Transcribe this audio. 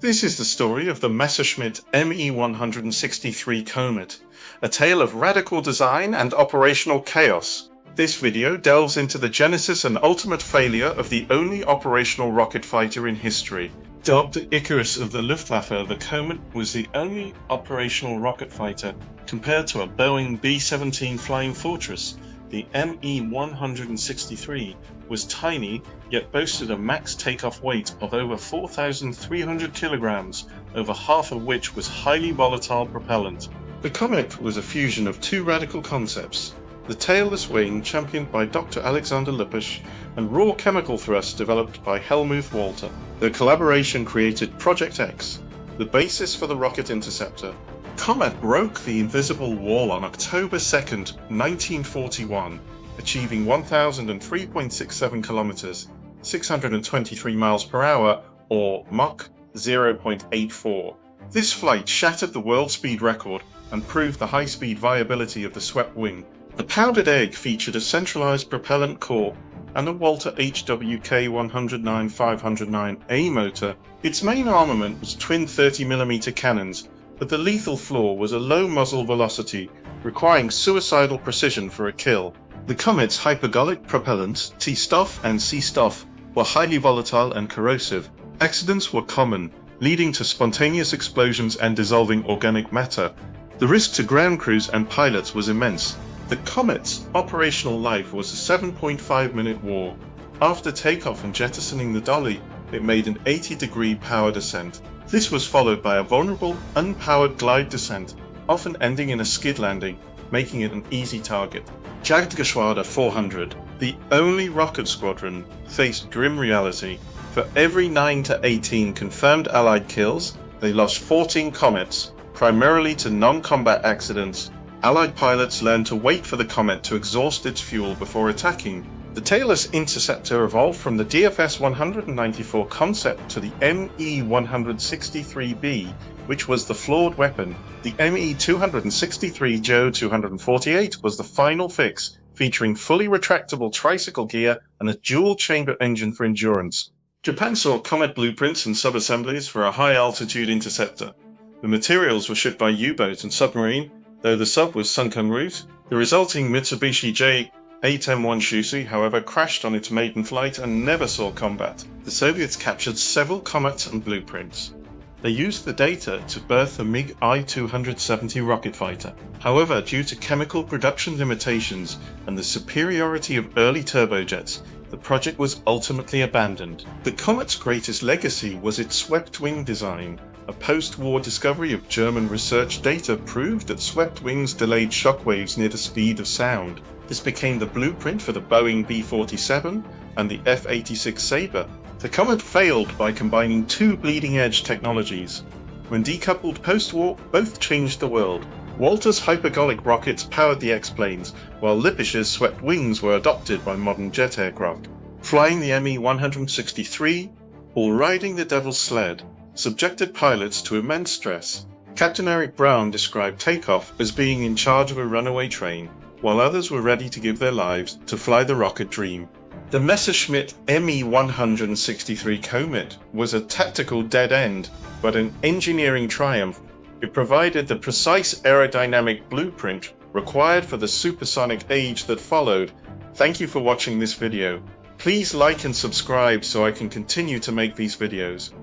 This is the story of the Messerschmitt Me-163 Komet, a tale of radical design and operational chaos. This video delves into the genesis and ultimate failure of the only operational rocket fighter in history. Dubbed the Icarus of the Luftwaffe, the Komet was the only operational rocket fighter compared to a Boeing B-17 Flying Fortress. The Me-163 was tiny, yet boasted a max takeoff weight of over 4,300 kilograms, over half of which was highly volatile propellant. The Komet was a fusion of two radical concepts: the tailless wing, championed by Dr. Alexander Lippisch, and raw chemical thrust developed by Hellmuth Walter. The collaboration created Project X, the basis for the rocket Interceptor. Komet broke the invisible wall on October 2nd, 1941, achieving 1,003.67 kilometers, 623 miles per hour, or Mach 0.84. This flight shattered the world speed record and proved the high-speed viability of the swept wing. The powdered egg featured a centralized propellant core and a Walter HWK 109-509A motor. Its main armament was twin 30mm cannons, but the lethal flaw was a low muzzle velocity, requiring suicidal precision for a kill. The Komet's hypergolic propellants, T-Stoff and C-Stoff, were highly volatile and corrosive. Accidents were common, leading to spontaneous explosions and dissolving organic matter. The risk to ground crews and pilots was immense. The Komet's operational life was a 7.5-minute war. After takeoff and jettisoning the dolly, it made an 80-degree power descent. This was followed by a vulnerable, unpowered glide descent, often ending in a skid landing, making it an easy target. Jagdgeschwader 400, the only rocket squadron, faced grim reality. For every 9 to 18 confirmed Allied kills, they lost 14 Komets, primarily to non-combat accidents. Allied pilots learned to wait for the Komet to exhaust its fuel before attacking. The Tailless Interceptor evolved from the DFS 194 concept to the Me-163B, which was the flawed weapon. The Me-263 Joe 248 was the final fix, featuring fully retractable tricycle gear and a dual-chamber engine for endurance. Japan saw Komet blueprints and sub-assemblies for a high-altitude interceptor. The materials were shipped by U-boat and submarine, though the sub was sunk en route. The resulting Mitsubishi J8M1 Shusui, however, crashed on its maiden flight and never saw combat. The Soviets captured several Komets and blueprints. They used the data to birth the MiG I-270 rocket fighter. However, due to chemical production limitations and the superiority of early turbojets, the project was ultimately abandoned. The Komet's greatest legacy was its swept wing design. A post-war discovery of German research data proved that swept wings delayed shockwaves near the speed of sound. This became the blueprint for the Boeing B-47 and the F-86 Sabre. The Komet failed by combining two bleeding-edge technologies. When decoupled post-war, both changed the world. Walter's hypergolic rockets powered the X-planes, while Lippisch's swept wings were adopted by modern jet aircraft. Flying the Me-163, or riding the Devil's Sled, subjected pilots to immense stress. Captain Eric Brown described takeoff as being in charge of a runaway train, while others were ready to give their lives to fly the rocket dream. The Messerschmitt Me-163 Komet was a tactical dead end, but an engineering triumph. It provided the precise aerodynamic blueprint required for the supersonic age that followed. Thank you for watching this video. Please like and subscribe so I can continue to make these videos.